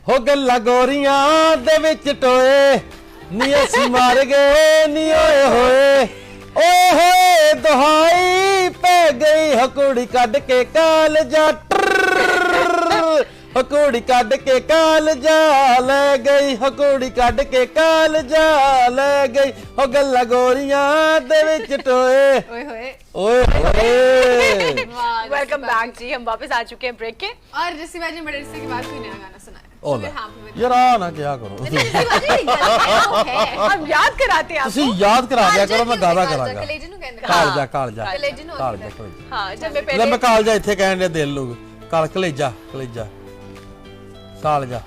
हो गल्ला गोरियां दे विच टोए नी असी मार गए नी ओए होए दुहाई पै गई हकुड़ी कड के काल जा हकुड़ी कड के काल जा ले गई हकुड़ी कड के काल जा ले गई हो गल्ला गोरियां दे विच टोए ओए वेलकम बैक जी, हम वापस आ चुके हैं ब्रेक के। और जस्सी बाजी मदरसे के बाद कोई नया गाना सुनाए। यार आ ना क्या करो हम याद कराते हैं ਤੁਸੀਂ याद करा दिया करो मैं गाना करांगा कलेजे नु कहंदे ਕਾਲਜਾ हाँ, जब मैं ਲੈ पहले ਮੈਂ ਕਾਲਜਾ ਇੱਥੇ ਕਹਿਣ ਦੇ ਦਿਲ ਲੋਗ ਕਲੇਜਾ ਕਾਲਜਾ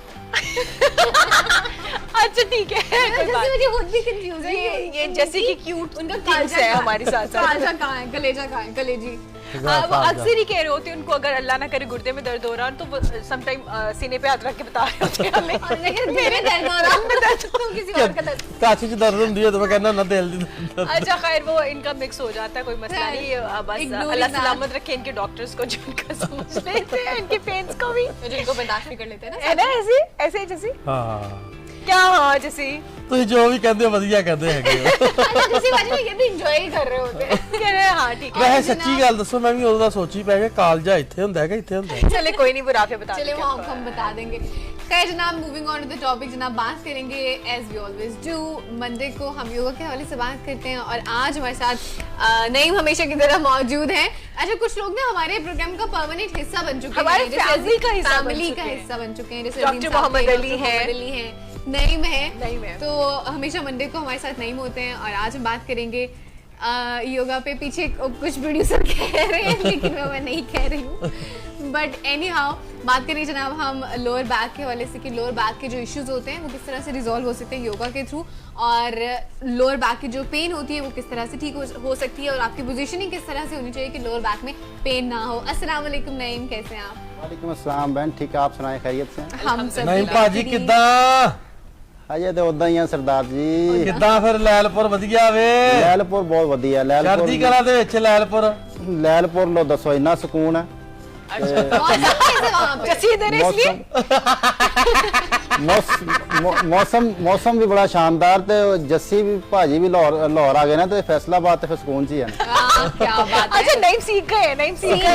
अच्छा ठीक है, कोई बात मुझे खुद भी कंफ्यूज है ये जैसे कि क्यूट उनका थिंग्स है हमारे साथ साथ। कालजा कहाँ है, कलेजा कहाँ है, कलेजी। वो अक्सर ही कह रहे होते हैं उनको अगर अल्लाह ना करे गुर्दे में दर्द हो रहा तो वो सम टाइम सीने पे हाथ रख के बता रहे होते हैं हमें लेकिन दिल में दर्द हो रहा तो किसी और का दर्द। ਕਾਛੀ ਚ ਦਰਦ ਹੁੰਦੀ ਹੈ ਤਾਂ ਮੈਂ ਕਹਿੰਦਾ ਨਾ ਦਿਲ ਦੀ अच्छा खैर वो इनका मिक्स हो जाता है, कोई मसला नहीं, बस Ignore अल्लाह that. सलामत रखे इनके डॉक्टर्स को जो इनका समझ लेते हैं इनके पेन्स को भी, जिनको बर्दाश्त भी कर लेते हैं है ना, ऐसे जैसे ਹਾਂ क्या हाँ जैसे ਤੁਸੀਂ ਜੋ ਵੀ ਕਹਿੰਦੇ ਹੋ ਵਧੀਆ ਕਹਿੰਦੇ ਹੈਗੇ ਹੋ अच्छा जस्सी बाजी में ये भी एंजॉय ही कर रहे होते हैं। कह रहे हैं हाँ ठीक है। ਵੈਸੇ ਸੱਚੀ ਗੱਲ ਦੱਸੋ ਮੈਂ ਵੀ ਉਦੋਂ ਦਾ ਸੋਚੀ ਪੈ ਗਿਆ ਕਾਲਜਾ ਇੱਥੇ ਹੁੰਦਾ ਹੈਗਾ ਇੱਥੇ ਹੁੰਦਾ चले कोई नहीं, बुरा पे बता चलिए देंगे वो आपको। हम बता देंगे। खैर जनाब, moving on to the topic, जनाब बात करेंगे as we always do. Monday को हम योगा के हवाले से बात करते हैं और आज हमारे साथ नईम हमेशा की तरह मौजूद हैं। अच्छा, कुछ लोग ना हमारे प्रोग्राम का परमानेंट हिस्सा बन चुके हैं, हमारे फैमिली का हिस्सा बन फैमिली चुके का हैं। हिस्सा बन चुके हैं, जैसे डॉक्टर अलीम साहब मोहम्मद हैं, अली डॉक्टर हैं। मोहम्मद अली हैं, नईम नईम है। है, तो हमेशा मंडे को हमारे साथ नईम होते हैं और आज हम बात करेंगे योगा पे। पीछे कुछ प्रोड्यूसर कह रहे हैं लेकिन मैं नहीं कह रही हूँ, बट एनी हाउ बात करें जनाब हम लोअर बैक के हवाले से कि लोअर बैक के जो इश्यूज होते हैं वो किस तरह से रिजॉल्व हो सकते हैं योगा के थ्रू, और लोअर बैक की जो पेन होती है वो किस तरह से ठीक हो सकती है, और आपकी पोजीशनिंग किस तरह से होनी चाहिए कि लोअर बैक में पेन ना हो। अस्सलाम वालेकुम नईम, कैसे हैं आप? वालेकुम अस्सलाम बहन, ठीक है, आप सुनाए खैरियत से? हम सब ਨਹੀਂ ਭਾਜੀ ਕਿੱਦਾਂ अजे तो उदा ही है सरदार जी। ਕਿੱਦਾਂ ਫਿਰ ਲੈਲਪੁਰ ਵਧੀਆ ਵੇ लैलपुर बहुत वधिया, ਚੜ੍ਹਦੀ लैलपुर ਕਲਾ ਦੇ ਵਿੱਚ ਲੈਲਪੁਰ लैलपुर लो दसो इन्ना सुकून है। मौसम कैसे वहाँ पे? जैसे इधर है इसलिए मौसम भी बड़ा शानदार थे। जस्सी भी भाजी भी लाहौर आ गए ना तो फैसलाबाद तो फिर सुकून ची है ना। क्या बात है। अच्छा नईम सीख गए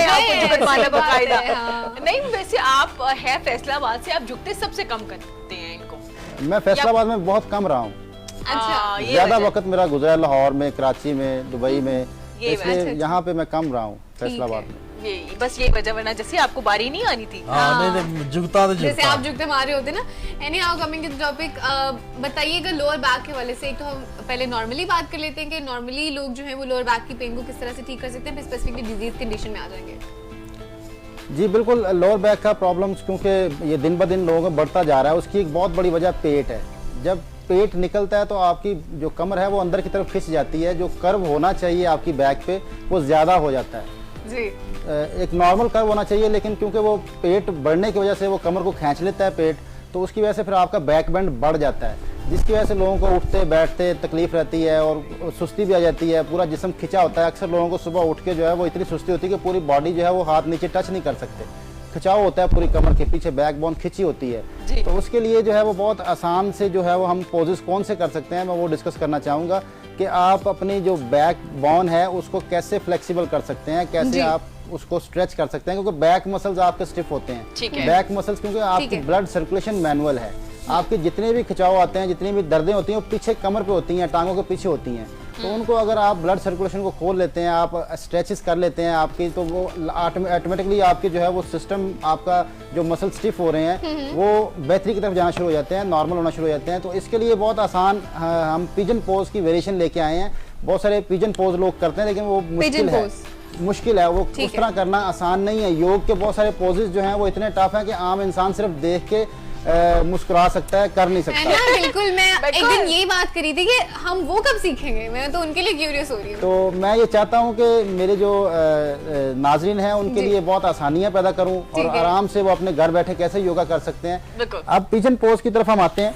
आपको जो बनवाना बकायदा। हाँ। नईम वैसे आप है फैसलाबाद से, आप झुकते सबसे कम करते हैं इनको। मैं फैसलाबाद में बहुत कम रहा हूँ, अच्छा ये ज्यादा वजह- वक्त मेरा गुजरा है लाहौर में, कराची में, दुबई में, ये इसलिए अच्छा। यहाँ पे मैं कम रहा हूँ फैसलाबाद में। ये बस ये वजह, वरना जैसे आपको बारी नहीं आनी थी। ਹਾਂ ਨਹੀਂ ਜੁਗਤਾ ਤੇ जैसे ਜੁਗता आप जुगते मारे होते ना। Anyhow coming to topic, बताइएगा लोअर बैक के वाले से। एक तो हम पहले नॉर्मली बात कर लेते हैं कि नॉर्मली लोग जो है वो लोअर बैक की पेन को किस तरह से ठीक कर सकते हैं, फिर स्पेसिफिकली डिजीज कंडीशन में आ जाएंगे। जी बिल्कुल, लोअर बैक का प्रॉब्लम्स क्योंकि ये दिन ब दिन लोगों में बढ़ता जा रहा है, उसकी एक बहुत बड़ी वजह पेट है। जब पेट निकलता है तो आपकी जो कमर है वो अंदर की तरफ खिंच जाती है, जो कर्व होना चाहिए आपकी बैक पे वो ज़्यादा हो जाता है। जी एक नॉर्मल कर्व होना चाहिए, लेकिन क्योंकि वो पेट बढ़ने की वजह से वो कमर को खींच लेता है पेट, तो उसकी वजह से फिर आपका बैक बैंड बढ़ जाता है, जिसकी वजह से लोगों को उठते बैठते तकलीफ रहती है और सुस्ती भी आ जाती है, पूरा जिस्म खिंचा होता है। अक्सर लोगों को सुबह उठ के जो है वो इतनी सुस्ती होती है कि पूरी बॉडी जो है वो हाथ नीचे टच नहीं कर सकते, खिंचाव होता है पूरी कमर के पीछे, बैक बोन खिंची होती है। तो उसके लिए जो है वो बहुत आसान से जो है वो हम पोजेस कौन से कर सकते हैं, मैं वो डिस्कस करना चाहूँगा कि आप अपनी जो बैक बोन है उसको कैसे फ्लेक्सिबल कर सकते हैं, कैसे आप उसको स्ट्रेच कर सकते हैं, क्योंकि बैक मसल्स आपके स्टिफ होते हैं। बैक मसल्स क्योंकि आपकी ब्लड सर्कुलेशन मैनुअल है, आपके जितने भी खिंचाव आते हैं, जितनी भी दर्दें होती हैं वो पीछे कमर पे होती हैं, टांगों के पीछे होती हैं। तो उनको अगर आप ब्लड सर्कुलेशन को खोल लेते हैं, आप स्ट्रेचेस कर लेते हैं आपकी, तो वो ऑटोमेटिकली आपके जो है वो सिस्टम, आपका जो मसल स्टिफ हो रहे हैं वो बेहतरी की तरफ जाना शुरू हो जाते हैं, नॉर्मल होना शुरू हो जाते हैं। तो इसके लिए बहुत आसान हम पिजन पोज की वेरिएशन लेके आए हैं। बहुत सारे पिजन पोज लोग करते हैं लेकिन वो मुश्किल है, वो उस तरह करना आसान नहीं है। योग के बहुत सारे पोजेस जो हैं वो इतने टफ हैं कि आम इंसान सिर्फ देख के मुस्कुरा सकता है, कर नहीं सकता। बिल्कुल, मैं एक दिन यही बात करी थी कि हम वो कब सीखेंगे, मैं तो उनके लिए क्यूरियस हो रही हूँ। तो मैं ये चाहता हूँ कि मेरे जो नाजरीन हैं उनके लिए बहुत आसानियाँ पैदा करूँ और आराम से वो अपने घर बैठे कैसे योगा कर सकते हैं। अब पिजन पोज की तरफ हम आते हैं।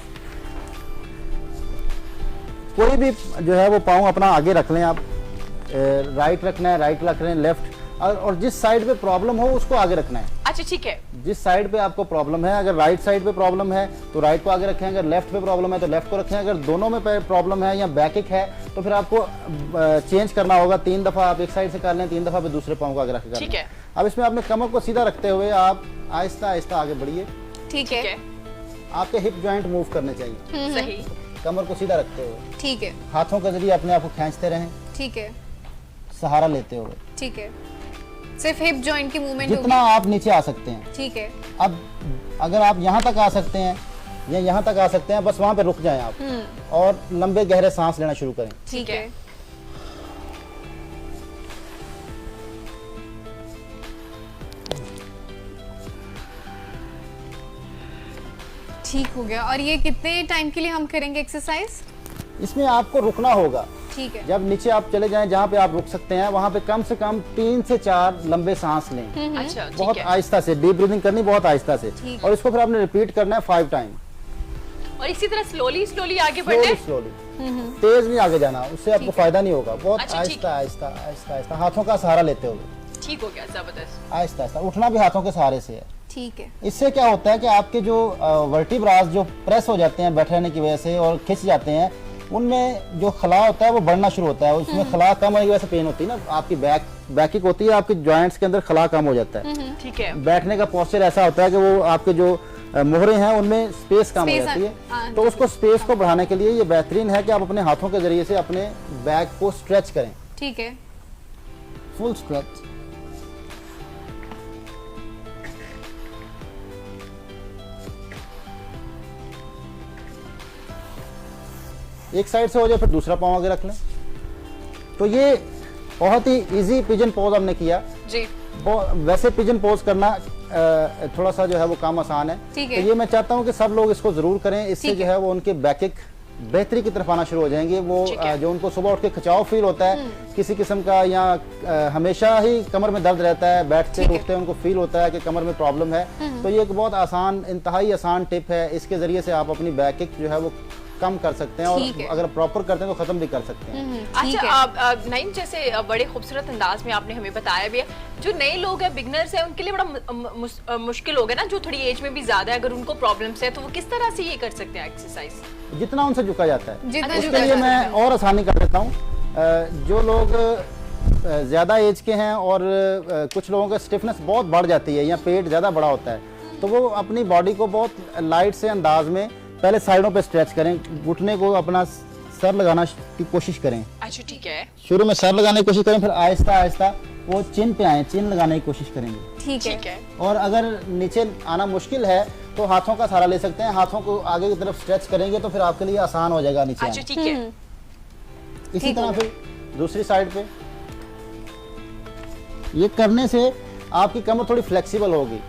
कोई भी जो है वो पाँव अपना आगे रख लें, आप राइट रखना है, राइट रख लें, लेफ्ट और जिस साइड पे प्रॉब्लम हो उसको आगे रखना है। अच्छा ठीक है। जिस साइड पे आपको प्रॉब्लम है, अगर राइट साइड पे प्रॉब्लम है तो राइट को आगे रखें, अगर लेफ्ट पे प्रॉब्लम है तो लेफ्ट को रखें, अगर दोनों में प्रॉब्लम है या बैक एक है तो फिर आपको चेंज करना होगा। 3 दफा आप एक साइड से कर लें, 3 दफा पे दूसरे पाँव को आगे रखें। ठीक है। अब इसमें आपने कमर को सीधा रखते हुए आप आहिस्ता आहिस्ता आगे बढ़िए। ठीक है। आपके हिप जॉइंट मूव करने चाहिए, सही। कमर को सीधा रखते हुए। ठीक है। हाथों के जरिए अपने आप को खींचते रहें, ठीक है। सहारा लेते हुए। ठीक है। सिर्फ हिप जॉइंट की मूवमेंट जितना आप नीचे आ सकते हैं। ठीक है। अब अगर आप यहाँ तक आ सकते हैं या यहाँ तक आ सकते हैं, बस वहां पे रुक जाएं आप और लंबे गहरे सांस लेना शुरू करें। ठीक है। ठीक हो गया। और ये कितने टाइम के लिए हम करेंगे एक्सरसाइज? इसमें आपको रुकना होगा। ठीक है। जब नीचे आप चले जाएं जहाँ पे आप रुक सकते हैं, वहां पे कम से कम 3 से 4 लंबे सांस लें। अच्छा ठीक बहुत है। आहिस्ता से डीप ब्रीदिंग करनी, बहुत आहिस्ता से। ठीक और इसको फिर आपने रिपीट करना है 5 टाइम। और इसी तरह स्लोली आगे बढ़ना है। स्लोली, तेज नहीं आगे जाना, उससे आपको फायदा नहीं होगा। बहुत अच्छा, ठीक। आहिस्ता आहिस्ता आहिस्ता आहिस्ता, हाथों का सहारा लेते हुए। ठीक हो गया, जबरदस्त। आहिस्ता आहिस्ता उठना भी हाथों के सहारे से है। ठीक है। इससे क्या होता है कि आपके जो वर्टिब्रास जो प्रेस हो जाते हैं बैठे रहने की वजह से और खिंच जाते हैं, उनमें जो खला होता है वो बढ़ना शुरू होता है। उसमें खला कम होने की वजह से पेन होती है ना, आपकी बैकिंग होती है, आपके जॉइंट्स के अंदर खला कम हो जाता है। ठीक है। बैठने का पोस्चर ऐसा होता है कि वो आपके जो मोहरे हैं उनमें स्पेस कम हो Space जाती हाँ, है। तो उसको स्पेस को बढ़ाने के लिए ये बेहतरीन है कि आप अपने हाथों के जरिए से अपने बैक को स्ट्रेच करें। ठीक है। Full stretch. एक साइड से हो जाए फिर दूसरा पाँव आगे रख लें। तो ये बहुत ही इजी पिजन पोज हमने किया जी। वैसे पिजन पोज करना थोड़ा सा जो है वो काम आसान है। ठीक तो है। ये मैं चाहता हूँ कि सब लोग इसको जरूर करें। इससे ठीक जो है। है वो उनके बैक एक बेहतरी की तरफ आना शुरू हो जाएंगे। वो ठीक है। जो उनको सुबह उठ के खिंचाव फील होता है किसी किस्म का, या हमेशा ही कमर में दर्द रहता है, बैठते ठीक है। उठते उनको फील होता है कि कमर में प्रॉब्लम है, तो ये एक बहुत आसान, इंतहाई आसान टिप है। इसके जरिए से आप अपनी बैक एक जो है वो कम कर सकते हैं ठीक और है। अगर प्रॉपर करते हैं तो खत्म भी कर सकते हैं। ठीक है। अच्छा नईम, जैसे बड़े खूबसूरत अंदाज में आपने हमें बताया भी है, जो नए लोग हैं, बिगनर्स हैं, उनके लिए बड़ा मुश्किल होगा ना, जो थोड़ी एज में भी ज्यादा है, अगर उनको प्रॉब्लम्स है तो वो किस तरह से ये कर सकते हैं एक्सरसाइज? जितना उनसे झुका जाता है जितना उसके झुका लिए जाता मैं है। और आसानी कर देता हूँ। जो लोग ज़्यादा एज के हैं और कुछ लोगों का स्टिफनेस बहुत बढ़ जाती है या पेट ज़्यादा बड़ा होता है, तो वो अपनी बॉडी को बहुत लाइट से अंदाज में पहले साइडों पे स्ट्रेच करें, घुटने को अपना सर लगाना की कोशिश करें। अच्छा ठीक है। शुरू में सर लगाने की कोशिश करें, फिर आहिस्ता आहिस्ता वो चिन पे आए, चिन लगाने की कोशिश करेंगे। ठीक ठीक है। है। और अगर नीचे आना मुश्किल है तो हाथों का सहारा ले सकते हैं। हाथों को आगे की तरफ स्ट्रेच करेंगे तो फिर आपके लिए आसान हो जाएगा नीचे अच्छा आना। ठीक है। इसी ठीक तरह हो फिर दूसरी साइड पे ये करने से आपकी कमर थोड़ी फ्लेक्सिबल होगी।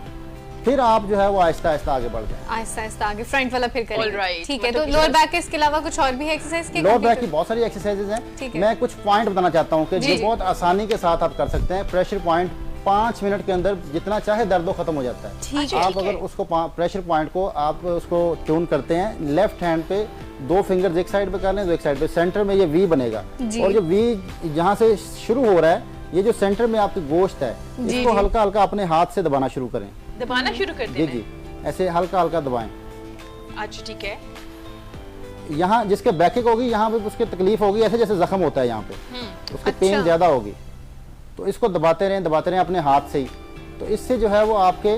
फिर आप जो है वो आहिस्ता आहिस्ता आगे बढ़ जाए। आहिस्ता आहिस्ता आगे फ्रंट वाला फिर करेंगे। Alright, ठीक है। मतलब तो कि लोअर बस- बैक के इसके अलावा कुछ और भी है एक्सरसाइज के? लोअर बैक की बहुत सारी एक्सरसाइजेज ठीक हैं। है। मैं कुछ पॉइंट बताना चाहता हूँ कि जी, जो जी। बहुत आसानी के साथ आप कर सकते हैं। प्रेशर पॉइंट 5 मिनट के अंदर जितना चाहे दर्द हो खत्म हो जाता है। ठीक है। आप अगर उसको प्रेशर पॉइंट को आप उसको ट्यून करते हैं, लेफ्ट हैंड पे 2 फिंगर्स एक साइड पे कर लें, 2 एक साइड पे, सेंटर में ये वी बनेगा। जी। और जो वी जहाँ से शुरू हो रहा है, ये जो सेंटर में आपकी गोश्त है, जी, इसको जी। हल्का हल्का अपने हाथ से दबाना शुरू करें। दबाना शुरू कर जी देना जी, ऐसे हल्का हल्का दबाएं। है। अच्छा ठीक है। यहाँ जिसके बैकिक होगी यहाँ पे उसकी तकलीफ होगी, ऐसे जैसे जख्म होता है यहाँ पे, उसकी पेन अच्छा। ज़्यादा होगी। तो इसको दबाते रहें अपने हाथ से ही। तो इससे जो है वो आपके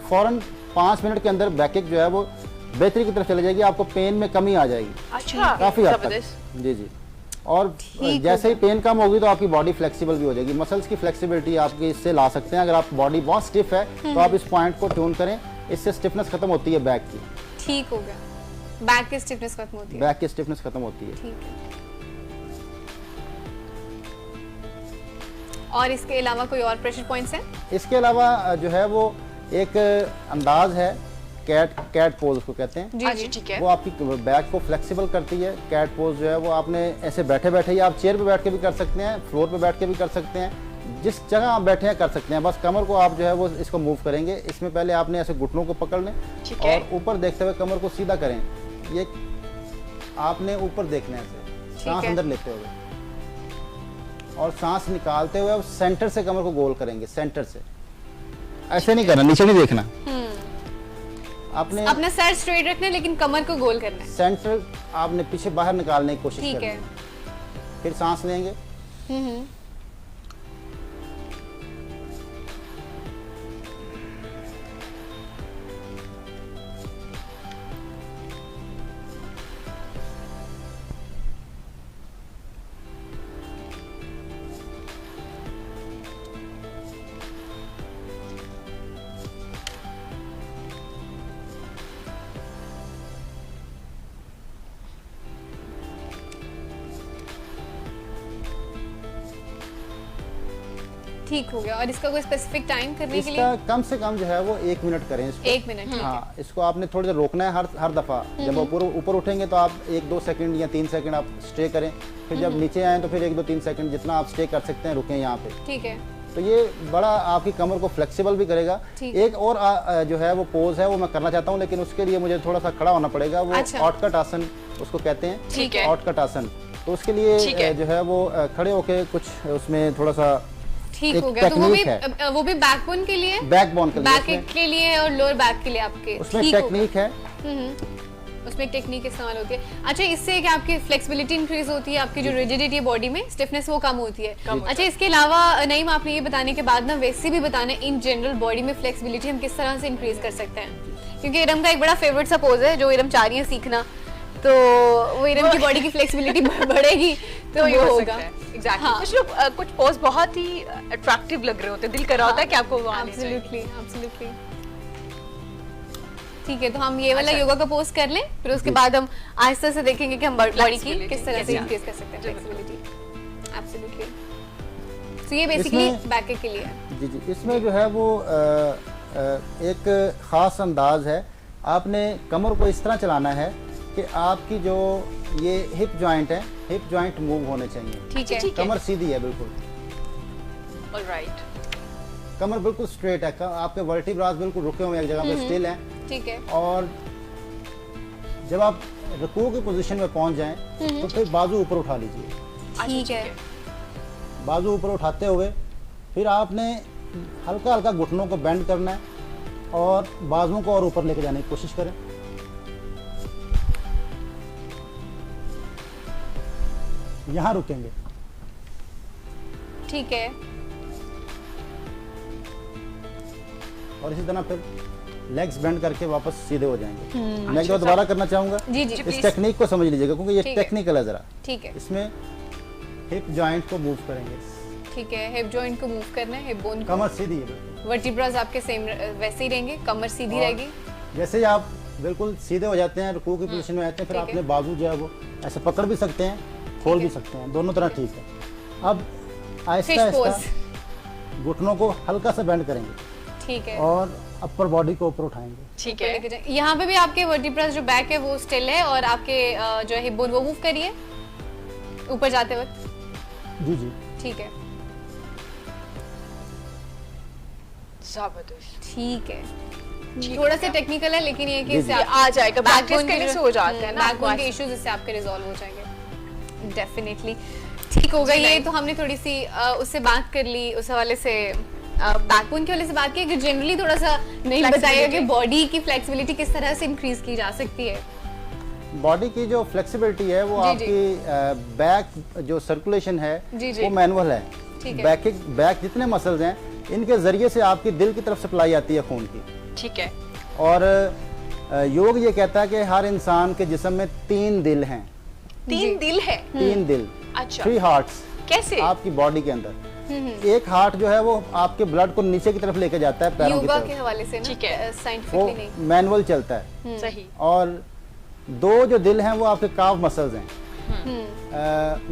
फौरन 5 मिनट के अंदर बैकिक जो है वो बेहतरी की तरफ चली जाएगी, आपको पेन में कमी आ जाएगी अच्छा काफ़ी हद जबरदस्त। तक। जी जी। और ठीक जैसे हो ही पेन कम होगी तो आपकी बॉडी फ्लेक्सिबल भी हो जाएगी। मसल्स की फ्लेक्सिबिलिटी आपकी इससे ला सकते हैं। अगर आप बॉडी बहुत स्टिफ है तो आप इस पॉइंट को ट्यून करें, इससे स्टिफनेस खत्म होती है बैक की। ठीक हो गया। बैक की स्टिफनेस खत्म होती है। बैक की स्टिफनेस खत्म होती है। ठीक है। और इसके अलावा कोई और प्रेशर पॉइंट्स हैं? इसके अलावा जो है वो एक अंदाज है, कैट पोज उसको कहते हैं। जी अच्छा जी। ठीक है। वो आपकी बैक को फ्लेक्सिबल करती है। कैट पोज जो है वो आपने ऐसे बैठे बैठे ही, आप चेयर पे बैठ के भी कर सकते हैं, फ्लोर पे बैठ के भी कर सकते हैं, जिस जगह आप बैठे हैं कर सकते हैं। बस कमर को आप जो है वो इसको मूव करेंगे। इसमें पहले आपने ऐसे घुटनों को पकड़ लें ठीक है। और ऊपर देखते हुए कमर को सीधा करें। ये आपने ऊपर देखना है, ऐसे सांस है। अंदर लेते हुए और सांस निकालते हुए अब सेंटर से कमर को गोल करेंगे, सेंटर से। ऐसे नहीं करना, नीचे नहीं देखना। आपने अपना सर स्ट्रेट रखना है लेकिन कमर को गोल करना है। सेंटर आपने पीछे बाहर निकालने की कोशिश ठीक करनी है। है। फिर सांस लेंगे, ठीक हो गया। और इसका कोई स्पेसिफिक टाइम करने के लिए? इसका कम से कम जो है वो 1 मिनट करें इसको। 1 मिनट, ठीक है। हाँ, इसको आपने थोड़ी देर रोकना है हर दफा। जब ऊपर उठेंगे तो आप 1-2 सेकंड या 3 सेकंड आप स्टे करें, फिर जब नीचे आए तो फिर 1-2-3 सेकंड जितना आप स्टे कर सकते हैं रुकें यहाँ पे। ठीक है। तो ये बड़ा आपकी कमर को फ्लेक्सिबल भी करेगा। ठीक। एक और जो है वो पोज है वो मैं करना चाहता हूँ, लेकिन उसके लिए मुझे थोड़ा सा खड़ा होना पड़ेगा। वो अच्छा। ऑटकट आसन उसको कहते हैं। ठीक है। ऑटकट आसन। तो उसके लिए ठीक है। जो है वो खड़े होके कुछ उसमें थोड़ा सा ठीक एक हो गया। तो टेक्निक है। वो भी बैकबोन के लिए, बैकबोन के लिए, बैक के लिए और लोअर बैक के लिए आपके। उसमें ठीक हो टेक्निक है। उसमें एक टेक्निक इस्तेमाल होती है। अच्छा, इससे क्या आपकी फ्लेक्सिबिलिटी इंक्रीज होती है, आपकी जो रिजिडिटी है बॉडी में, स्टिफनेस वो कम होती है। अच्छा, इसके अलावा नईम आपने ये बताने के बाद ना वैसे भी बताना इन जनरल बॉडी में फ्लेक्सिबिलिटी हम किस तरह से इंक्रीज कर सकते हैं, क्योंकि इरम का एक बड़ा फेवरेट सा पोज है जो इरम चाह रही है सीखना, तो वो इरम की बॉडी की फ्लेक्सिबिलिटी बढ़ेगी तो ये होगा। एग्जैक्टली। हाँ। कुछ लोग कुछ पोज बहुत ही अट्रैक्टिव लग रहे होते हैं, दिल कर रहा होता है कि आपको वो आने चाहिए। एब्सोल्युटली। ठीक है, तो हम ये वाला योगा का पोज कर लें, फिर उसके बाद हम आहिस्ता से देखेंगे कि हम बॉडी की किस तरह से इंक्रीज कर सकते हैं फ्लेक्सिबिलिटी। एब्सोल्युटली। तो ये बेसिकली बैक के लिए है। जी, इसमें जो है वो एक ख़ास अंदाज है। आपने कमर को इस तरह चलाना है कि आपकी जो ये हिप जॉइंट है, हिप जॉइंट मूव होने चाहिए। ठीक है। कमर सीधी है बिल्कुल, ऑलराइट। कमर बिल्कुल स्ट्रेट है, आपके वर्टिब्रास बिल्कुल रुके हुए एक जगह पे स्टिल हैं। ठीक है। और जब आप रुकू की पोजीशन में पहुंच जाएं तो फिर बाजू ऊपर उठा लीजिए। ठीक है। बाजू ऊपर उठाते हुए फिर आपने हल्का हल्का घुटनों को बेंड करना है और बाजुओं को और ऊपर लेके जाने की कोशिश करें। यहाँ रुकेंगे। ठीक है। और इसी तरह फिर लेग्स बेंड करके वापस सीधे हो जाएंगे। मैं एक बार दोबारा करना चाहूंगा। जी जी। इस टेक्निक को समझ लीजिएगा क्योंकि ये ठीक है। टेक्निकल है जरा। ठीक है। इसमें हिप जॉइंट को मूव करेंगे। ठीक है, हिप जॉइंट को मूव करना है, हिप बोन को। कमर सीधी है बिल्कुल। वर्टिब्रास आपके सेम वैसे ही रहेंगे, कमर सीधी और रहेगी। जैसे ही आप बिल्कुल सीधे हो जाते हैं, रुकू की पोजीशन में आते हैं, फिर ठीक है। अपने बाजू जो है वो ऐसे पकड़ भी सकते हैं, खोल भी सकते हैं, दोनों तरह ठीक है। अब आहिस्ता Fish pose। आहिस्ता घुटनों को हल्का सा बेंड करेंगे ठीक है। और अपर बॉडी को ऊपर उठाएंगे। ठीक ऊपर है। लेके जाएं। यहाँ पे भी आपके वर्टिब्रास जो बैक है वो स्टिल है और आपके जो है हिप बोन वो मूव करिए ऊपर जाते वक्त। जी जी। ठीक है। जबरदस्त। ठीक है। थोड़ा सा टेक्निकल है लेकिन ये कि जी, इससे जी। आप आ जाएगा, प्रैक्टिस करने से हो जाता है ना। बैकबोन के इश्यूज इससे आपके रिजॉल्व हो जाएंगे डेफिनेटली। ठीक होगा। ये तो हमने थोड़ी सी उससे बात कर ली, उस हवाले से बैकबोन के वाले से बात की कि जनरली थोड़ा सा नहीं बताया कि बॉडी की फ्लेक्सिबिलिटी किस तरह से इंक्रीज की जा सकती है। बॉडी की जो फ्लेक्सिबिलिटी है वो जी, आपकी बैक जो सर्कुलेशन है जी, जी। वो मैनुअल है। ठीक है। बैक जितने मसल्स हैं इनके जरिए से आपकी दिल की तरफ सप्लाई आती है खून की। ठीक है। और योग ये कहता है कि हर इंसान के जिस्म में 3 दिल हैं। 3 दिल है। 3 दिल। अच्छा। 3 हार्ट्स कैसे? आपकी बॉडी के अंदर। एक हार्ट जो है वो आपके ब्लड को नीचे की तरफ लेके जाता है पैरों की योगा के तरफ, हवाले से ठीक है। वो साइंटिफिकली नहीं। मैनुअल चलता है। सही। और 2 जो दिल हैं वो आपके काफ मसल्स हैं।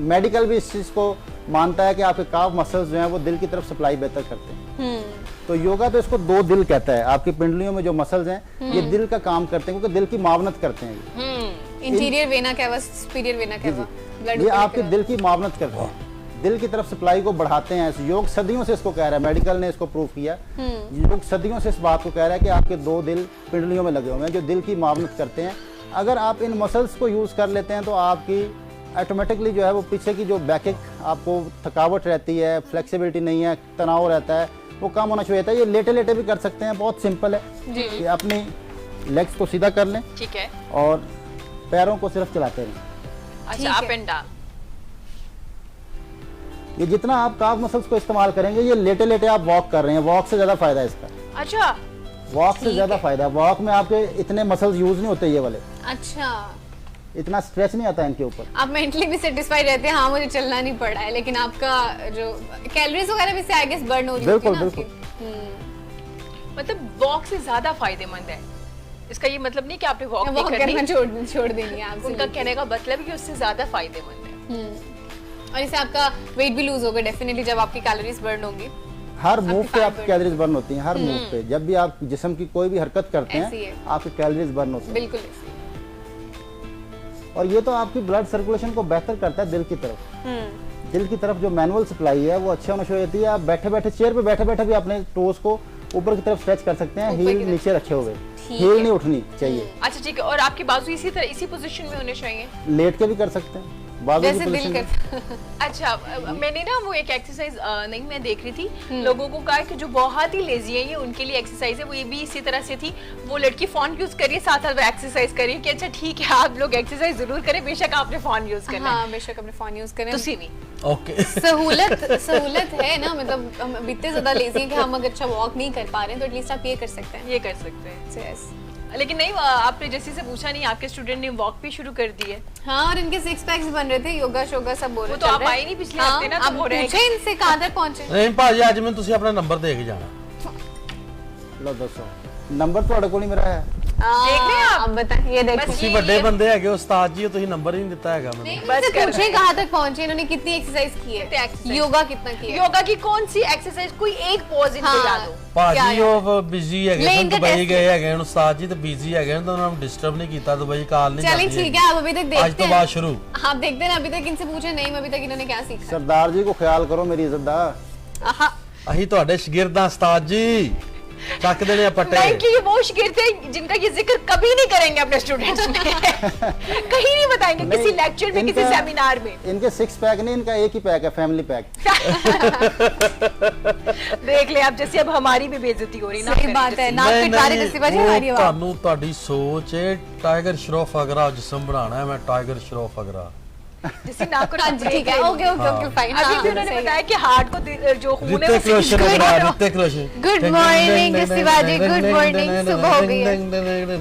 मेडिकल भी इस चीज को मानता है कि आपके काफ मसल्स जो हैं वो दिल की तरफ सप्लाई बेहतर करते हैं। तो योगा तो इसको 2 दिल कहता है। आपकी पिंडलियों में जो मसल्स हैं ये दिल का काम करते हैं क्योंकि दिल की मावनत करते हैं ये। Interior vena cava, superior vena cava, blood ये आपके दिल की मावनत करते हैं, दिल की तरफ सप्लाई को बढ़ाते हैं। योग सदियों से इसको कह रहा है, मेडिकल ने इसको प्रूव किया। योग सदियों से इस बात को कह रहा है कि आपके 2 दिल पिंडलियों में लगे हुए हैं जो दिल की मावनत करते हैं। अगर आप इन मसल्स को यूज कर लेते हैं तो आपकी ऑटोमेटिकली जो है वो पीछे की जो बैक आपको थकावट रहती है, फ्लेक्सिबिलिटी नहीं है, तनाव रहता है, वो कम होना शुरू होता है। ये लेटे लेटे भी कर सकते हैं, बहुत सिंपल है कि अपनी लेग्स को सीधा कर लें ठीक है। और पैरों को सिर्फ चलाते रहें। अच्छा, ठीक अप है। And down. ये जितना आप काफ मसल्स को इस्तेमाल करेंगे, ये लेटे लेटे आप वॉक कर रहे हैं, वॉक से ज़्यादा फायदा है इसका। अच्छा, वॉक से ज़्यादा फायदा है। वॉक में आपके इतने मसल्स यूज नहीं होते, ये वाले अच्छा, इतना स्ट्रेच नहीं आता इनके ऊपर। आप मेंटली भी सेटिस्फाइड रहते हैं, हाँ मुझे चलना नहीं पड़ रहा है, लेकिन आपका जो कैलोरीज वगैरह भी से आई गेस बर्न हो रही होती है बिल्कुल ना बिल्कुल। मतलब वॉक से ज्यादा फायदेमंद है। इसका ये मतलब नहीं कि आपने वॉक आपकी। नहीं वॉक करनी, करना छोड़ देनी है आपसे। उनका कहने का मतलब है कि उससे ज्यादा फायदेमंद है। और इससे आपका वेट भी लूज होगा डेफिनेटली, जब आपकी कैलोरीज बर्न होंगी। हर मूव पे fat आपकी burn। कैलोरीज बर्न होती हैं, हर मूव पे। जब भी आप जिस्म की कोई भी हरकत करते ऐसी है। हैं, आपकी कैलोरीज बर्न होती हैं। बिल्कुल ऐसे। और ये तो आपकी ब्लड सर्कुलेशन को बेहतर करता है दिल की तरफ। दिल की तरफ जो मैनुअल सप्लाई है वो अच्छी होना शुरू होती है। आप बैठे बैठे चेयर पे बैठे बैठे भी अपने टोज को ऊपर की तरफ स्ट्रेच कर सकते हैं, ऊपर हील की तरफ। नीचे रखे हुए, ठीक हील है। नहीं उठनी चाहिए। अच्छा ठीक है, और आपके बाजू इसी तरह इसी पोजीशन में होने चाहिए। लेट के भी कर सकते हैं, बाजू की जैसे दिल पोजीशन में। करता। अच्छा, मैंने ना वो एक एक्सरसाइज नहीं मैं देख रही थी, लोगों को कहा कि जो बहुत ही लेजी है ये उनके लिए एक्सरसाइज है। वो ये भी इसी तरह से थी, वो लड़की फोन यूज करिए साथ साथ एक्सरसाइज करिए कि अच्छा ठीक है आप लोग एक्सरसाइज जरूर करें, बेशक आपने फोन यूज करना है। हाँ बेशक अपने फोन यूज करें। तुसी नहीं। ओके। सहूलत है ना, मतलब हम इतने ज्यादा लेजी हैं कि हम अगर अच्छा वॉक नहीं कर पा रहे हैं तो एटलीस्ट आप ये कर सकते हैं। ये कर सकते हैं। So, yes। लेकिन नहीं, आपने जैसे से पूछा नहीं, आपके स्टूडेंट ने वॉक भी शुरू कर दी है। हाँ, और इनके 6 पैक्स बन रहे थे, योगा शोगा सब बोल रहे वो तो आप आए नहीं पिछले हफ्ते ना, तो आप हो रहे हैं। पूछे इनसे कहाँ तक पहुंचे। नहीं भाजी, आज मैं ਤੁਸੀਂ ਆਪਣਾ ਨੰਬਰ ਦੇ ਕੇ ਜਾਣਾ। लो दसो नंबर ਤੁਹਾਡੇ ਕੋਲ ਹੀ ਮੇਰਾ ਹੈ। देख रहे हैं आप? अब बताइए, ये देखो। बस ਤੁਸੀਂ ਵੱਡੇ ਬੰਦੇ ਹੈਗੇ ਉਸਤਾਦ ਜੀ, ਤੁਸੀਂ ਨੰਬਰ ਹੀ ਨਹੀਂ ਦਿੱਤਾ ਹੈਗਾ ਮੈਨੂੰ। नहीं, बस इनसे कर पूछे रहे हैं। कहाँ तक पहुंचे, इन्होंने कितनी एक्सरसाइज की कितने है, exercise? योगा कितना किया है। योगा की कौन सी एक्सरसाइज, कोई एक पोज इनको हाँ। याद हो। ਭਾਜੀ ਉਹ ਬਿਜ਼ੀ ਹੈਗੇ ਨਹੀਂ, ਸਨ, ਇਨਕਾ ਦੁਬਈ test ਗਏ ਹੈਗੇ ਹਨ ਉਸਤਾਦ ਜੀ, ਤੇ ਬਿਜ਼ੀ ਹੈਗੇ ਹਨ, ਤਾਂ ਉਹਨਾਂ ਨੂੰ ਡਿਸਟਰਬ ਨਹੀਂ ਕੀਤਾ, ਦੁਬਈ ਕਾਲ ਨਹੀਂ चलिए ਕਰਦੀ ठीक है, आप अभी तक ਅੱਜ देखते ਤੋਂ हैं। ਬਾਅਦ ਸ਼ੁਰੂ। आप देखते हैं ना, अभी तक इनसे पूछे नहीं, अभी तक इन्होंने क्या सीखा। सरदार जी को ख्याल करो मेरी इज्जत दा। आहा, ਅਸੀਂ ਤੁਹਾਡੇ ਸ਼ਾगिर्द ਹਾਂ ਉਸਤਾਦ जी, ਚੱਕ ਦੇਣੇ ਆ ਪੱਟੇ। नहीं कि ये वो शागिर्द थे जिनका ये जिक्र कभी नहीं करेंगे अपने स्टूडेंट्स में। कहीं नहीं बताएंगे, किसी नहीं, लेक्चर में, किसी इनका- सेमिनार में। इनके 6 पैक नहीं, इनका एक ही पैक है, फैमिली पैक। देख ले आप, जैसे अब हमारी भी बेइज्जती हो रही ना। सही बात है, नाक ਨਹੀਂ, कटवा रहे ਨਹੀਂ, जैसे बाजी ਉਹ हमारी आवाज। ਤੁਹਾਨੂੰ ਤੁਹਾਡੀ ਸੋਚ ਹੈ ਟਾਈਗਰ ਸ਼ਰੋਫ अगरा जिस्म बनाना है, मैं टाइगर शरॉफ अगरा। जैसे नाक को हाँ जी, ठीक है, ओके ओके ओके फाइन। अभी भी उन्होंने बताया कि हार्ट को जो खून है वो ऋतिक रोशन सींच अगरा, करो। Hrithik Roshan. Good morning, Shivaji, good morning, सुबह हो गई है।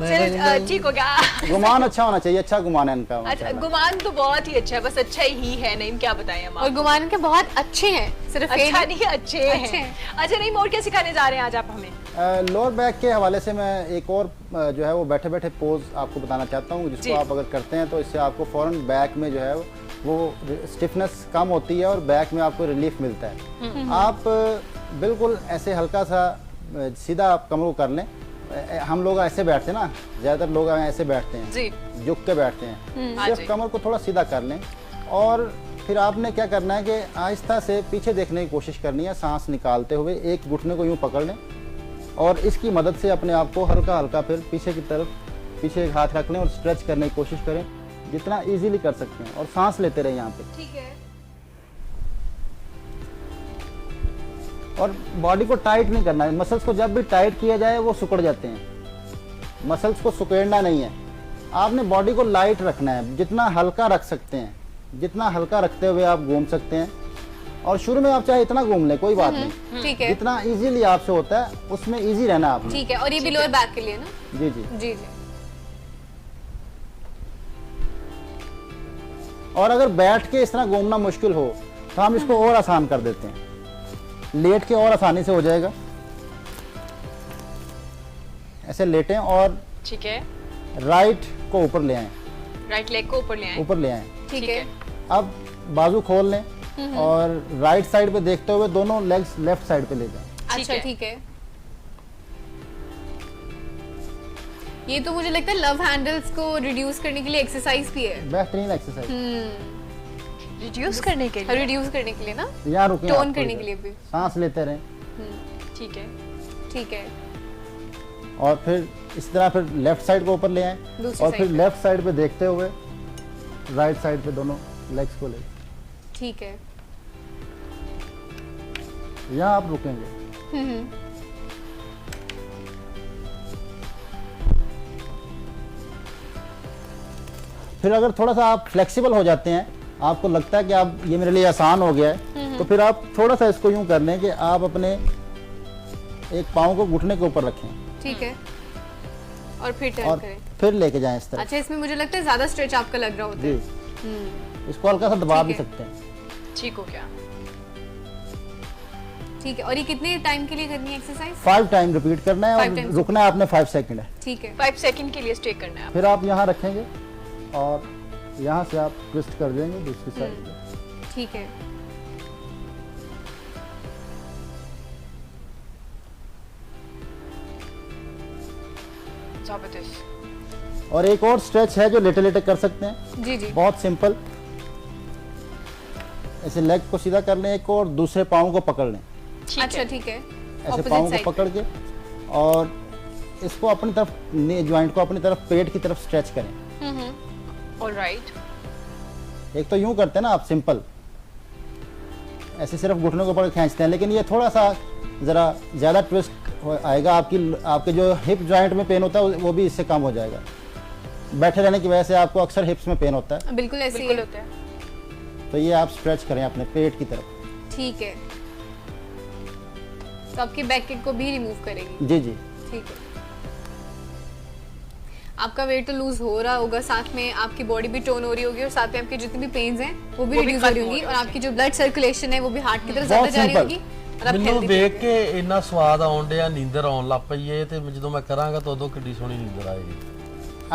चल, ठीक हो गया। गुमान अच्छा होना चाहिए, अच्छा गुमान है इनका। अच्छा, माशाल्लाह। गुमान तो बहुत ही अच्छा है, बस अच्छा ही है, नहीं क्या बताएं हम और आपको। गुमान के बहुत अच्छे हैं, सिर्फ अच्छा एक नहीं, अच्छे अच्छे हैं। हैं। अच्छा नहीं, और क्या सिखाने जा रहे हैं आज आप हमें। लोअर बैक के हवाले से मैं एक और जो है वो बैठे बैठे पोज आपको बताना चाहता हूँ, जी। जिसको आप अगर करते हैं तो इससे आपको फौरन बैक में जो है वो स्टिफनेस कम होती है और बैक में आपको रिलीफ मिलता है। आप बिल्कुल ऐसे हल्का सा सीधा आप कमर को कर लें। हम लोग ऐसे बैठते हैं ना, ज़्यादातर लोग ऐसे बैठते हैं, जी। झुक के बैठते हैं। हाँ सिर्फ जी। कमर को थोड़ा सीधा कर लें और फिर आपने क्या करना है कि आहिस्ता से पीछे देखने की कोशिश करनी है, सांस निकालते हुए एक घुटने को यूं पकड़ लें और इसकी मदद से अपने आप को हल्का हल्का फिर पीछे की तरफ पीछे एक हाथ रख लें और स्ट्रेच करने की कोशिश करें जितना इजीली कर सकते हैं और सांस लेते रहें यहाँ पे। ठीक है। और बॉडी को टाइट नहीं करना है। मसल्स को जब भी टाइट किया जाए वो सिकुड़ जाते हैं। मसल्स को सिकुड़ना नहीं है, आपने बॉडी को लाइट रखना है। जितना हल्का रख सकते हैं, जितना हल्का रखते हुए आप घूम सकते हैं। और शुरू में आप चाहे इतना घूम लें, कोई बात नहीं, ठीक है, जितना इजीली आपसे होता है उसमें इजी रहना आपने। ठीक है। और ये भी लोअर बैक के लिए ना। जी जी। जी जी। और अगर बैठ के इस तरह घूमना मुश्किल हो तो हम इसको और आसान कर देते हैं, लेट के और आसानी से हो जाएगा। ऐसे लेटें और ठीक है, राइट को ऊपर ले आएं, राइट लेग को ऊपर ले आए। ऊपर ले आएं। ठीक है। अब बाजू खोल लें और राइट साइड पे देखते हुए दोनों लेग्स लेफ्ट साइड पे ले जाएं। अच्छा है। ठीक है। ये तो मुझे लगता है लव हैंडल्स को रिड्यूस करने के लिए एक्सरसाइज भी है। बेहतरीन एक्सरसाइज। रिड्यूस करने के लिए। रिड्यूस करने के लिए ना, यहाँ रुकें, टोन आप करने थोड़ी के लिए देर। भी। सांस लेते रहें ठीक है। ठीक है। और फिर इस तरह फिर लेफ्ट साइड को ऊपर ले आएं दूसरी और side फिर पे। लेफ्ट साइड पे देखते हुए राइट साइड पे दोनों लेग्स को ले, ठीक है। यहाँ आप रुकेंगे। फिर अगर थोड़ा सा आप फ्लेक्सिबल हो जाते हैं, आपको लगता है कि आप ये मेरे लिए आसान हो गया है, तो फिर आप थोड़ा सा इसको यूं कर लें कि आप अपने एक पाँव को घुटने के ऊपर रखें ठीक है, और फिर टर्न और करें। फिर लेके जाएं इस तरह। अच्छा, इसमें मुझे लगता है ज्यादा स्ट्रेच आपका लग रहा होता जी, है। इसको हल्का सा दबा ठीक भी है। सकते हैं। ठीक हो गया। ठीक है, और ये कितने टाइम के लिए करनी है एक्सरसाइज? 5 टाइम रिपीट करना है 5 और times। रुकना है आपने 5 सेकंड है। ठीक है, 5 सेकंड के लिए स्टे करना है आप। फिर आप यहाँ रखेंगे और यहाँ से आप ट्विस्ट कर देंगे दूसरी साइड। ठीक है। जबरदस्त। और एक और स्ट्रेच है जो लेटे लेटे कर सकते हैं, जी जी, बहुत सिंपल। ऐसे लेग को सीधा कर लें एक और दूसरे पाँव को पकड़ लें, ठीक अच्छा है। ठीक है, ऐसे ऑपोजिट पाँव साइड। को पकड़ के और इसको अपनी तरफ, ज्वाइंट को अपनी तरफ, पेट की तरफ स्ट्रेच करें। ऑलराइट। एक तो यूं करते हैं ना आप, सिंपल ऐसे सिर्फ घुटनों के ऊपर खींचते हैं, लेकिन ये थोड़ा सा ज़रा ज़्यादा ट्विस्ट आएगा, आपके जो हिप जॉइंट में पेन होता है वो भी इससे कम हो जाएगा। बैठे रहने की वजह से आपको अक्सर हिप्स में पेन होता है, बिल्कुल ऐसे ही बिल्कुल है। होता है। तो ये आप स्ट्रेच करें अपने पेट की तरफ। ठीक है, तो आपकी बैक किक को भी रिमूव करेगी। जी जी, ठीक है, आपका वेट तो लूज हो रहा होगा, साथ में आपकी बॉडी भी टोन हो रही होगी, और साथ में आपकी जितनी भी पेन्स हैं वो भी वो भी रिड्यूस हो रही खत्म हो होंगी, रही और होगी। आपकी जो ब्लड सर्कुलेशन है वो भी हार्ट की तरफ बहुत ज्यादा जा रही simple। होगी, और आप ਮੈਨੂੰ healthy ਵੇਖ feel ਕੇ ਇੰਨਾ ਸਵਾਦ ਆਉਣ ਡਿਆ, ਨੀਂਦਰ ਆਉਣ ਲੱਗ ਪਈ ਏ, ਤੇ ਜਦੋਂ ਮੈਂ ਕਰਾਂਗਾ ਤਾਂ ਉਦੋਂ ਕਿੱਡੀ ਸੋਹਣੀ ਨੀਂਦਰ ਆਏਗੀ।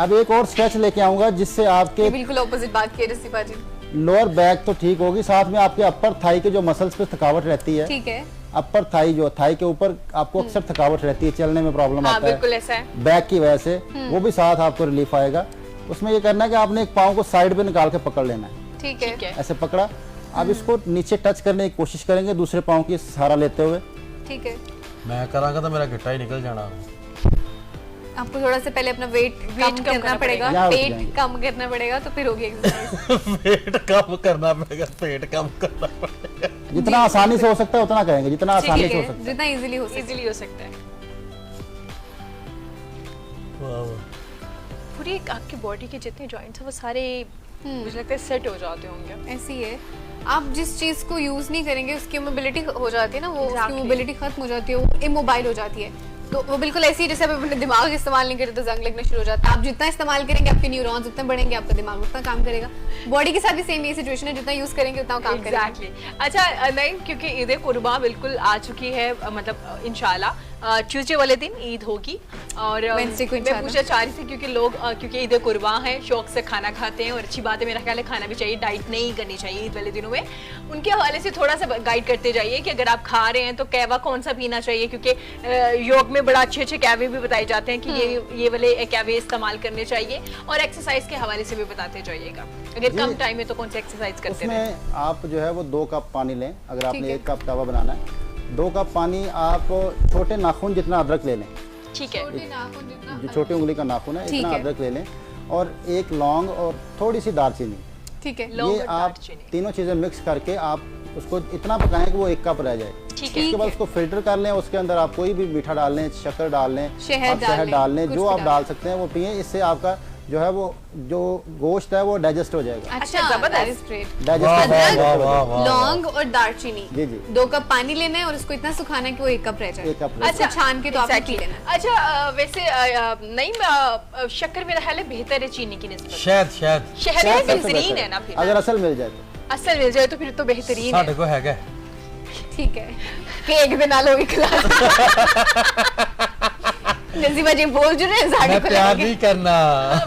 अब एक और स्ट्रेच लेके आऊंगा जिससे ये आपके बिल्कुल ऑपोजिट बात की है रस्सी बाजी। लोअर बैक तो ठीक होगी, साथ में आपके अपर थाई के जो मसल्स पे थकावट रहती है, ठीक है, अपर थाई जो थाई के ऊपर आपको अक्सर थकावट रहती है, चलने में प्रॉब्लम हाँ आता है बिल्कुल ऐसा है। बैक की वजह से, वो भी साथ आपको रिलीफ आएगा। उसमें ये करना है कि आपने एक पाँव को साइड पे निकाल के पकड़ लेना है, ठीक है, ठीक है। ऐसे पकड़ा। अब इसको नीचे टच करने की कोशिश करेंगे दूसरे पाँव की सहारा लेते हुए। ठीक है। ਮੈਂ ਕਰਾਂਗਾ ਤਾਂ ਮੇਰਾ ਗਿੱਟਾ ਹੀ ਨਿਕਲ ਜਾਣਾ। आपको थोड़ा सा पहले अपना वेट Weight कम कम करना करना पड़ेगा, यहाँ रुक पेट जाएंगे। कम करना पड़ेगा, तो फिर होगी एक्सरसाइज। पेट कम करना पड़ेगा, पेट कम करना पड़ेगा। जितना आसानी से हो सकता है उतना करेंगे, जितना आसानी ठीक से हो है, सकता है। जितना इजीली हो सके। इजीली हो सकता है। वाह वाह। पूरी आपकी बॉडी के जितने जॉइंट्स हैं वो सारे मुझे लगता है सेट हो जाते होंगे। ऐसी है, आप जिस चीज को यूज नहीं करेंगे उसकी मोबिलिटी हो जाती है ना, वो उसकी Exactly. मोबिलिटी खत्म हो जाती है, वो इमोबाइल हो जाती है। तो वो बिल्कुल ऐसी है जैसे आप अपने दिमाग इस्तेमाल नहीं करते तो जंग लगना शुरू हो जाता है। आप जितना इस्तेमाल करेंगे आपके न्यूरॉन्स उतने बढ़ेंगे, आपका दिमाग उतना काम करेगा। बॉडी के साथ भी सेम ये सिचुएशन है, जितना यूज करेंगे उतना वो काम करेगा। एग्जैक्टली। अच्छा नहीं, क्योंकि ईद कुर्बा बिल्कुल आ चुकी है, मतलब इंशाल्लाह ट्यूसडे वाले दिन ईद होगी, और Wednesday को मैं इंशाल्लाह। पूछना चाह रही थी क्योंकि लोग क्योंकि ईद कुर्बा है, शौक से खाना खाते हैं, और अच्छी बात है, मेरा ख्याल है खाना भी चाहिए, डाइट नहीं करनी चाहिए ईद वाले दिनों में। उनके हवाले से थोड़ा सा गाइड करते जाइए कि अगर आप खा रहे हैं तो कहवा कौन सा पीना चाहिए, क्योंकि योग में बड़ा अच्छे अच्छे कहवे भी बताए जाते हैं कि ये वाले कहवे इस्तेमाल करने चाहिए, और एक्सरसाइज के हवाले से भी बताते जाइएगा। अगर कम टाइम है तो कौन सा एक्सरसाइज करते हैं? उसमें आप जो है वो 2 कप पानी लें। अगर ठीक आपने है। 1 कप तवा बनाना है, 2 कप पानी आप छोटे नाखून जितना अदरक ले लें, ठीक है। छोटे नाखून जितना जो छोटी उंगली का नाखून है ठीक इतना है। अदरक ले लें, और 1 लौंग और थोड़ी सी दालचीनी। ठीक है, लौंग ये और आप दालचीनी। तीनों चीज़ें मिक्स करके आप उसको इतना पकाएं कि वो 1 कप रह जाए। ठीक है। उसके बाद उसको फिल्टर कर लें, उसके अंदर आप कोई भी मीठा डाल लें, शक्कर डाल लें, शहद आप डाल शहद लें, डाल लें, कुछ जो भी आप डाल डाल सकते हैं वो पिए। इससे आपका जो है वो जो गोश्त है वो डाइजेस्ट हो जाएगा। अच्छा, जबरदस्त। that is great। डाइजेस्ट वाह हो वाह जाएगा। वाह वाह वाह। लौंग और दालचीनी, जी, जी। 2 कप पानी लेना है और उसको इतना सुखाना है कि वो 1 कप रह जाए। 1 कप अच्छा, छान के तो आपने पी exactly। लेना। अच्छा वैसे नहीं, शक्कर मेरा ख्याल है बेहतर है चीनी की निस्बत। शहद शहद शहद शहद सबसे बेहतरीन बेहतर है ना फिर। अगर असल मिल जाए तो। असल मिल जाए तो फिर तो बेहतरीन ਸਾਡੇ है। ਕੋਲ ਹੈਗਾ। ठीक है, केक दे नाल होगी क्लास। नजीबा जी बोल जो रहे मैं हैं प्यार नहीं करना।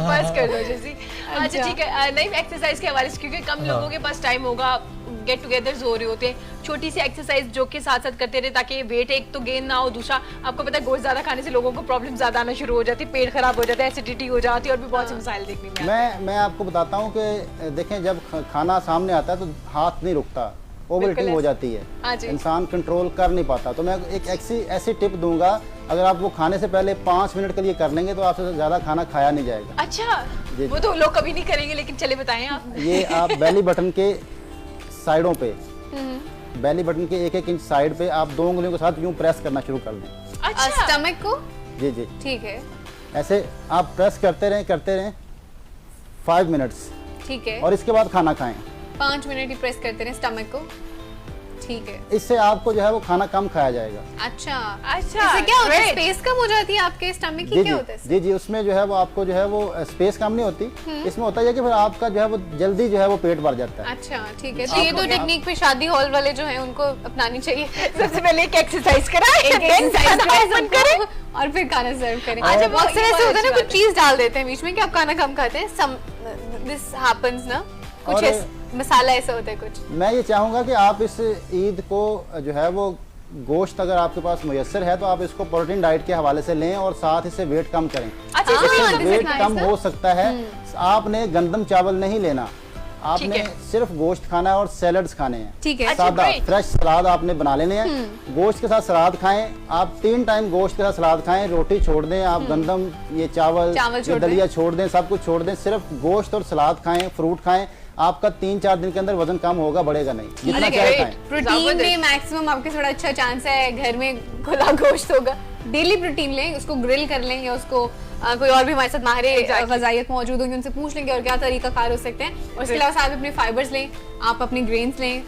बस कर दो जैसी। अच्छा ठीक है, नहीं एक्सरसाइज के हवाले से क्योंकि कम लोगों के पास टाइम होगा, गेट टुगेदर्स हो रहे होते हैं, छोटी सी एक्सरसाइज जो के साथ साथ करते रहे ताकि वेट एक तो गेन ना हो, दूसरा आपको पता है गोश्त ज्यादा खाने से लोगों को प्रॉब्लम ज्यादा आना शुरू हो जाती है, पेट खराब हो जाता है, एसिडिटी हो जाती है, और भी बहुत से मसाइल देखने में आते हैं। मैं आपको बताता हूँ कि देखें जब खाना सामने आता है तो हाथ नहीं रुकता, ओवर बिल्कुल ईटिंग हो ऐसे। जाती है, हाँ जी। इंसान कंट्रोल कर नहीं पाता। तो मैं एक ऐसी टिप दूंगा, अगर आप वो खाने से पहले 5 मिनट के लिए कर लेंगे तो आपसे ज़्यादा खाना खाया नहीं जाएगा। अच्छा, जी। वो तो लोग कभी नहीं करेंगे, लेकिन चले बताएं आप। ये आप बेली बटन के साइडों पे, बेली बटन के 1-1 इंच साइड पे आप 2 उंगलियों के साथ यूं प्रेस करना शुरू कर दें। अच्छा, स्टमक को, जी जी, ठीक है ऐसे आप प्रेस करते रहें 5 मिनट्स, ठीक है, और इसके बाद खाना खाएं। 5 मिनट ही प्रेस करते रहे स्टमक को, ठीक है। इससे आपको जो है वो खाना कम खाया जाएगा। अच्छा अच्छा, इससे क्या होता है, great। स्पेस कम हो जाती है आपके स्टमक की, जी क्या जी होता है इससे? जी जी, उसमें जो है वो आपको जो है वो स्पेस कम नहीं होती, इसमें होता है कि फिर आपका जो है वो जल्दी जो है वो पेट भर जाता है। अच्छा ठीक है, तो ये तो टेक्निक पे शादी हॉल वाले जो हैं उनको अपनानी चाहिए। सबसे पहले एक एक्सरसाइज कराएं, एक then exercise खाना करें open करें। और फिर खाना सर्व करें। अच्छा, वो अक्सर ऐसे होता है ना, अच्छी कुछ चीज डाल देते हैं बीच में कि आप खाना कम खाते हैं, दिस हैपेंस ना, कुछ और- मसाला ऐसा होता है कुछ। मैं ये चाहूँगा कि आप इस ईद को जो है वो गोश्त अगर आपके पास मुयस्सर है तो आप इसको प्रोटीन डाइट के हवाले से लें और साथ इससे वेट कम करें। अच्छा, हाँ, इससे this is वेट nice, कम ना? हो सकता है। आपने गंदम चावल नहीं लेना, आपने है। सिर्फ गोश्त खाना है और सैलड्स खाने हैं। ठीक है, अच्छा, सादा great। फ्रेश सलाद आपने बना लेने हैं, गोश्त के साथ सलाद खाएं। आप 3 टाइम गोश्त के साथ सलाद खाएं, रोटी छोड़ दें, आप गंदम, ये चावल चावल छोड़ ये दें। दलिया छोड़ दें, सब कुछ छोड़ दें, सिर्फ गोश्त और सलाद खाएं, फ्रूट खाएं। आपका 3-4 दिन के अंदर वजन कम होगा, बढ़ेगा नहीं, जितना अरे चाहे great। खाएं। प्रोटीन में जबरदस्त। मैक्सिमम आपके थोड़ा अच्छा चांस है, घर में खुला गोश्त होगा, डेली प्रोटीन लें, उसको ग्रिल कर लें या उसको कोई और भी हमारे साथ माहिर Exactly। ग़ज़ाइयत मौजूद होंगे, उनसे पूछ लेंगे और क्या तरीका कार हो सकते हैं। और उसके अलावा साथ में अपने फाइबर्स लें, आप अपने ग्रेन्स लें,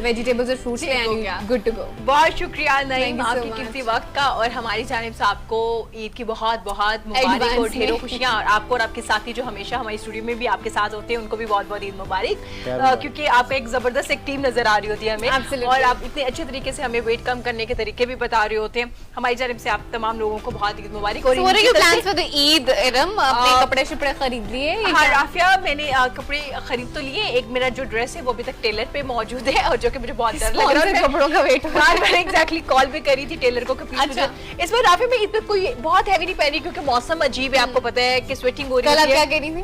वेजिटेबल्स और फ्रूट्स ठीक हो लें, गया। Good to go. बहुत शुक्रिया Thank नईम you so आपके much। कीमती वक्त का, और हमारी जानिब से आपको ईद की बहुत बहुत मुबारक Advance और ढेरों में। खुशियां, और आपको और आपके साथी जो हमेशा हमारी स्टूडियो में भी आपके साथ होते हैं उनको भी बहुत बहुत ईद मुबारक, धन्यवाद। क्योंकि आपका एक जबरदस्त एक टीम नजर आ रही होती है हमें, Absolutely। और आप इतने अच्छे तरीके से हमें वेट कम करने के तरीके भी बता रहे होते हैं। हमारी जानिब से आप तमाम लोगों को बहुत ईद मुबारक। और So what are इनकी your तरफ से- plans for the Eid, Iram? अपने कपड़े शपड़े खरीद लिए? हाँ राफिया, मैंने कपड़े खरीद तो लिए। एक मेरा जो ड्रेस है वो अभी तक टेलर पे मौजूद है, और जो कि मुझे बहुत डर लग रहा Sponsored है। कपड़ों का वेट हो रहा है। मैंने एग्जैक्टली कॉल भी करी थी टेलर को कि प्लीज अच्छा। मुझे इस बार राफिया में ईद पे कोई बहुत हैवी नहीं पहनी, क्योंकि मौसम अजीब है, आपको पता है कि स्वेटिंग हो कल आप रही क्या है। कह रही थी?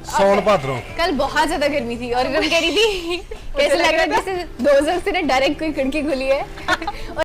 सौन भाद्रों कल बहुत ज्यादा गर्मी थी और इरम कह रही थी कैसे लग रहा है जैसे 2 से ना डायरेक्ट कोई खिड़की खुली है।